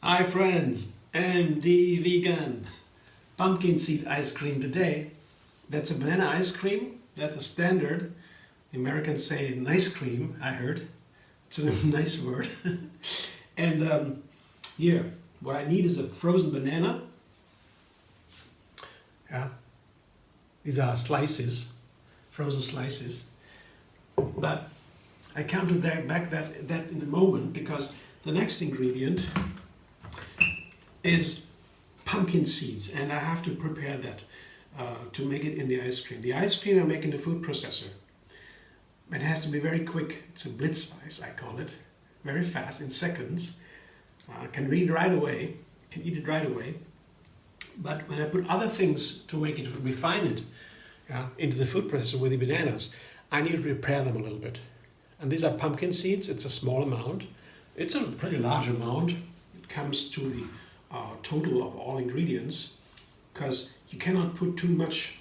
Hi friends, MD Vegan. Pumpkin seed ice cream today. That's a banana ice cream. That's a standard. The Americans say nice cream, I heard. It's a nice word. And here, what I need is a frozen banana. Yeah, these are slices, frozen slices. But I come to that in a moment because the next ingredient is pumpkin seeds, and I have to prepare that to make it in the ice cream. The ice cream I make in the food processor. It has to be very quick. It's a Blitz ice, I call it. Very fast, in seconds. Can read right away, can eat it right away. But when I put other things to make it, refine it into the food processor with the bananas, I need to prepare them a little bit. And these are pumpkin seeds. It's a small amount. It's a pretty large amount. It comes to the total of all ingredients, because you cannot put too much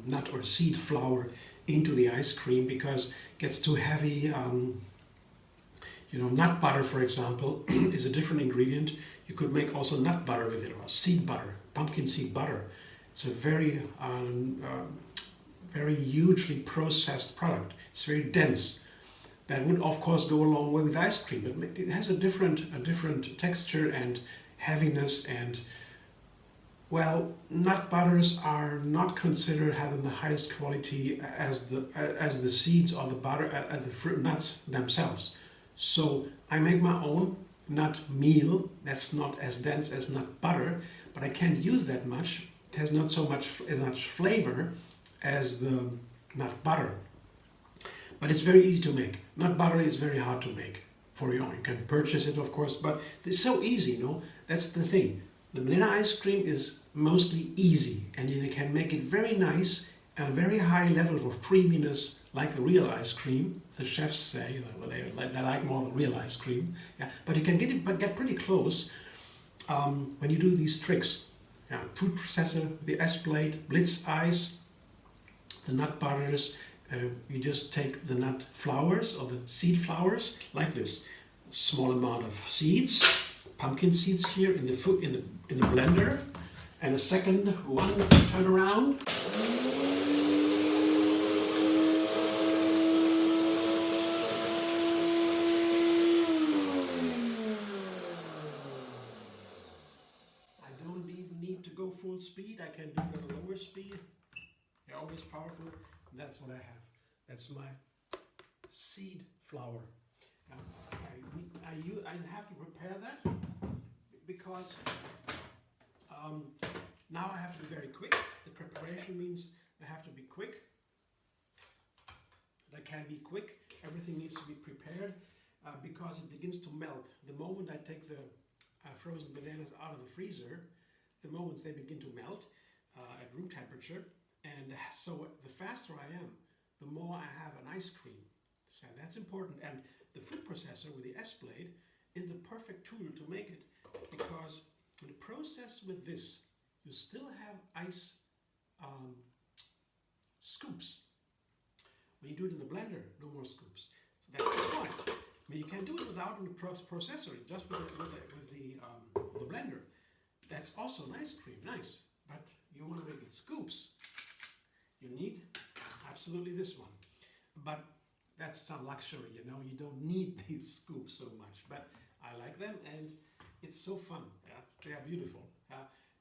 nut or seed flour into the ice cream because it gets too heavy. Nut butter, for example, is a different ingredient. You could make also nut butter with it, or seed butter, pumpkin seed butter. It's a very hugely processed product. It's very dense. That would, of course, go a long way with ice cream, but it has a different texture and heaviness. And well, nut butters are not considered having the highest quality as the seeds or the butter and the fruit nuts themselves. So I make my own nut meal. That's not as dense as nut butter, but I can't use that much. It has not so much as much flavor as the nut butter. But it's very easy to make. Nut butter is very hard to make for your own. You can purchase it, of course, but it's so easy, That's the thing. The banana ice cream is mostly easy, and you can make it very nice and a very high level of creaminess, like the real ice cream. The chefs say they like more the real ice cream. Yeah, but you can get pretty close when you do these tricks. Yeah, food processor, the S-plate, Blitz ice, the nut butters. You just take the nut flowers or the seed flowers like this. A small amount of seeds, pumpkin seeds here in the blender, and a second one turn around. I don't even need to go full speed. I can do it at a lower speed. They're always powerful. That's what I have. That's my seed flour. I have to prepare that because now I have to be very quick. The preparation means I have to be quick. I can be quick. Everything needs to be prepared because it begins to melt. The moment I take the frozen bananas out of the freezer, the moments they begin to melt at room temperature. And so the faster I am, the more I have an ice cream. So that's important. And the food processor with the S-blade is the perfect tool to make it, because in the process with this, you still have ice scoops. When you do it in the blender, no more scoops. So that's the point. I mean, you can do it without in the processor, just with the blender. That's also an ice cream, nice. But you want to make it scoops. You need absolutely this one. But that's some luxury, you don't need these scoops so much. But I like them, and it's so fun. Yeah? They are beautiful.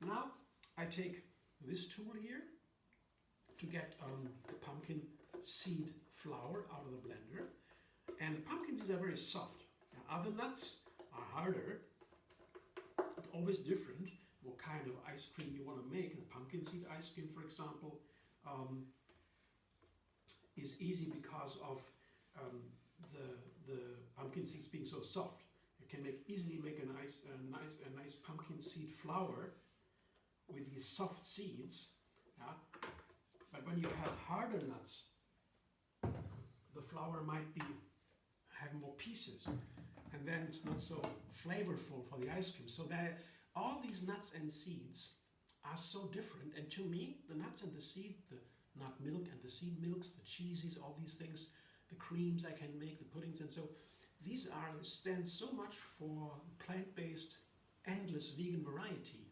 Now I take this tool here to get the pumpkin seed flour out of the blender. And the pumpkin seeds are very soft. Other nuts are harder. It's always different what kind of ice cream you want to make. The pumpkin seed ice cream, for example, is easy because of the pumpkin seeds being so soft. You can easily make a nice pumpkin seed flour with these soft seeds. Yeah? But when you have harder nuts, the flour might have more pieces, and then it's not so flavorful for the ice cream. So that all these nuts and seeds are so different, and to me, the nuts and the seeds, the nut milk and the seed milks, the cheeses, all these things, the creams I can make, the puddings, and so these stand so much for plant-based endless vegan variety.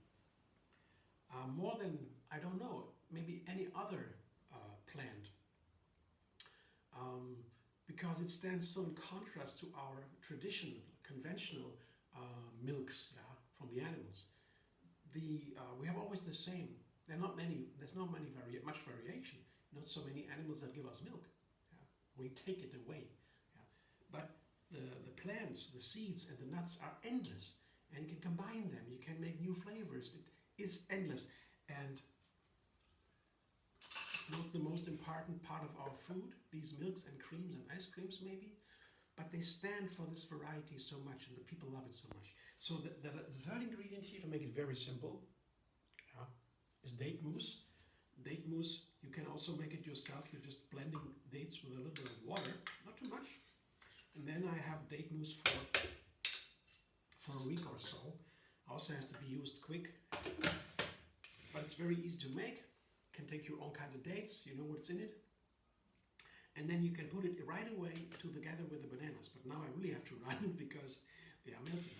More than, I don't know, maybe any other plant. Because it stands so in contrast to our traditional, conventional milks, yeah, from the animals. We have always the same. There's not much variation. Not so many animals that give us milk. Yeah. We take it away. Yeah. But the plants, the seeds and the nuts are endless. And you can combine them. You can make new flavors. It is endless. And it's not the most important part of our food, these milks and creams and ice creams maybe, but they stand for this variety so much and the people love it so much. So the third ingredient here, to make it very simple, yeah, is date mousse. Date mousse, you can also make it yourself. You're just blending dates with a little bit of water, not too much. And then I have date mousse for a week or so. Also has to be used quick, but it's very easy to make. Can take your own kinds of dates, you know what's in it. And then you can put it right away together with the bananas. But now I really have to run because they are melting.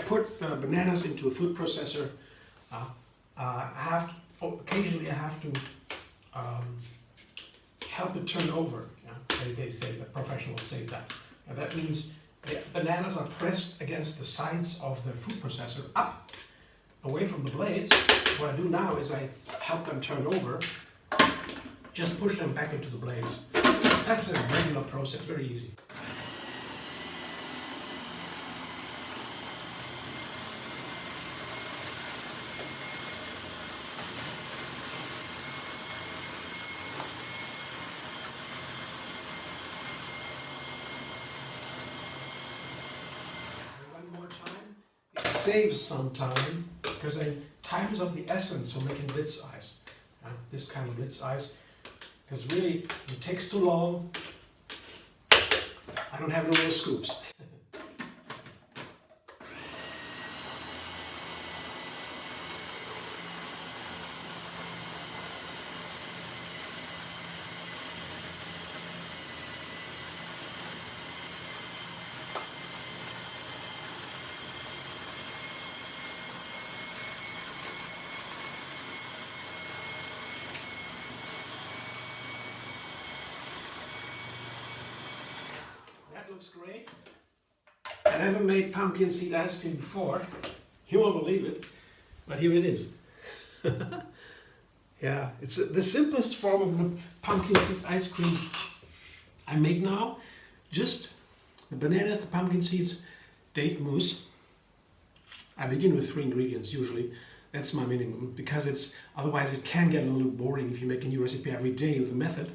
Put bananas into a food processor. Occasionally I have to help it turn over. Yeah? They say, the professionals say that. And that means the bananas are pressed against the sides of the food processor up, away from the blades. What I do now is I help them turn over, just push them back into the blades. That's a regular process, very easy. Saves some time, because time is of the essence for making Blitz ice. This kind of Blitz ice, because really it takes too long. I don't have no more scoops. That looks great. I never made pumpkin seed ice cream before. You won't believe it, but here it is. Yeah, it's the simplest form of pumpkin seed ice cream I make now. Just the bananas, the pumpkin seeds, date mousse. I begin with 3 ingredients usually. That's my minimum, because otherwise it can get a little boring if you make a new recipe every day with a method.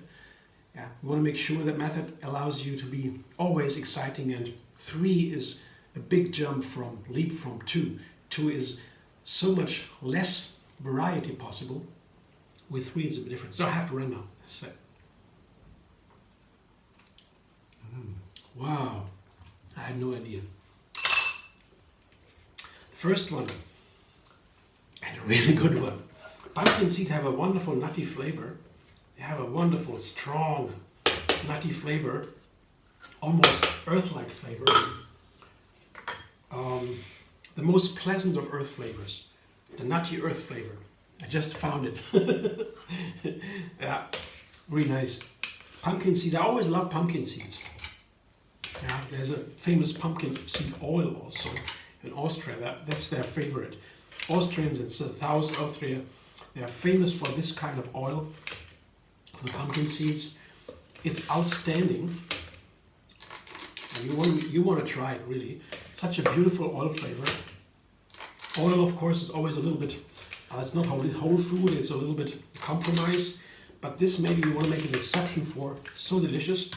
Yeah, you want to make sure that method allows you to be always exciting, and 3 is a big leap from 2. 2 is so much less variety possible. With 3 it's a bit different. So I have to run now. So. Wow, I had no idea. First one, and a really good one. Pumpkin seed have a wonderful nutty flavor. They have a wonderful, strong, nutty flavor, almost earth-like flavor. The most pleasant of earth flavors, the nutty earth flavor. I just found it. Yeah, really nice. Pumpkin seed, I always love pumpkin seeds. Yeah, there's a famous pumpkin seed oil also in Austria. That's their favorite. Austrians in South Austria, they are famous for this kind of oil. The pumpkin seeds, it's outstanding. And you want to try it really. Such a beautiful oil flavor. Oil, of course, is always a little bit. It's not whole food. It's a little bit compromise. But this maybe you want to make an exception for. So delicious.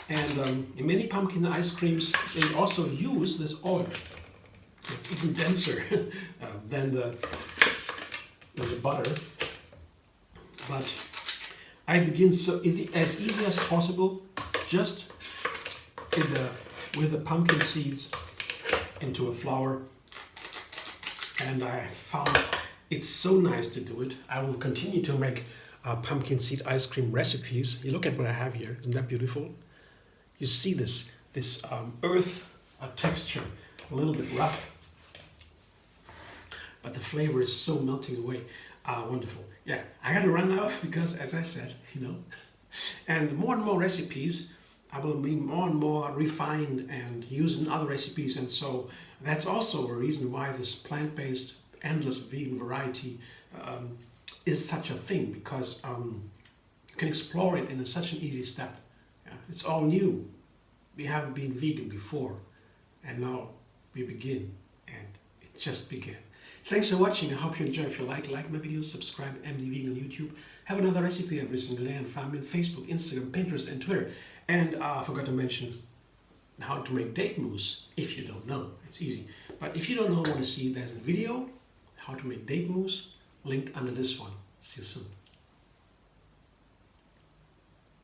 And in many pumpkin ice creams, they also use this oil. It's even denser than the butter. But I begin as easy as possible, just in the with the pumpkin seeds into a flour. And I found it's so nice to do it. I will continue to make pumpkin seed ice cream recipes. You look at what I have here. Isn't that beautiful? You see this earth texture, a little bit rough, but the flavor is so melting away. Wonderful. Yeah, I got to run now because, as I said, and more recipes. I will be more and more refined and using other recipes, and so that's also a reason why this plant-based endless vegan variety is such a thing, because you can explore it in such an easy step. Yeah? It's all new. We haven't been vegan before, and now we begin, and it just began. Thanks for watching. I hope you enjoy. If you like my videos, subscribe, MD Vegan on YouTube. Have another recipe every single day, and find me on Facebook, Instagram, Pinterest, and Twitter. And I forgot to mention how to make date mousse. If you don't know, it's easy. But if you don't know, want to see, there's a video how to make date mousse linked under this one. See you soon.